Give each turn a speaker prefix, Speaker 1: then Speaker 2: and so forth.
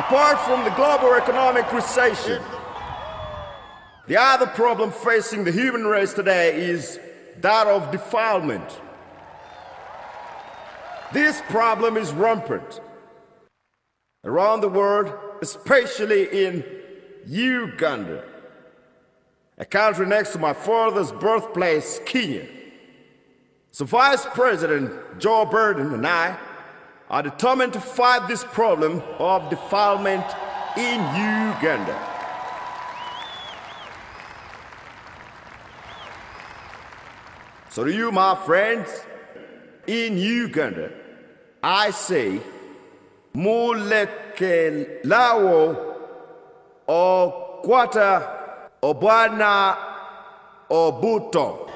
Speaker 1: Apart from the global economic recession, the other problem facing the human race today is that of defilement. This problem is rampant around the world, especially in Uganda, a country next to my father's birthplace, Kenya. So Vice President Joe Biden and I are determined to fight this problem of defilement in Uganda. So to you, my friends, in Uganda, I say, muleke lawo o kwata obwana obuto.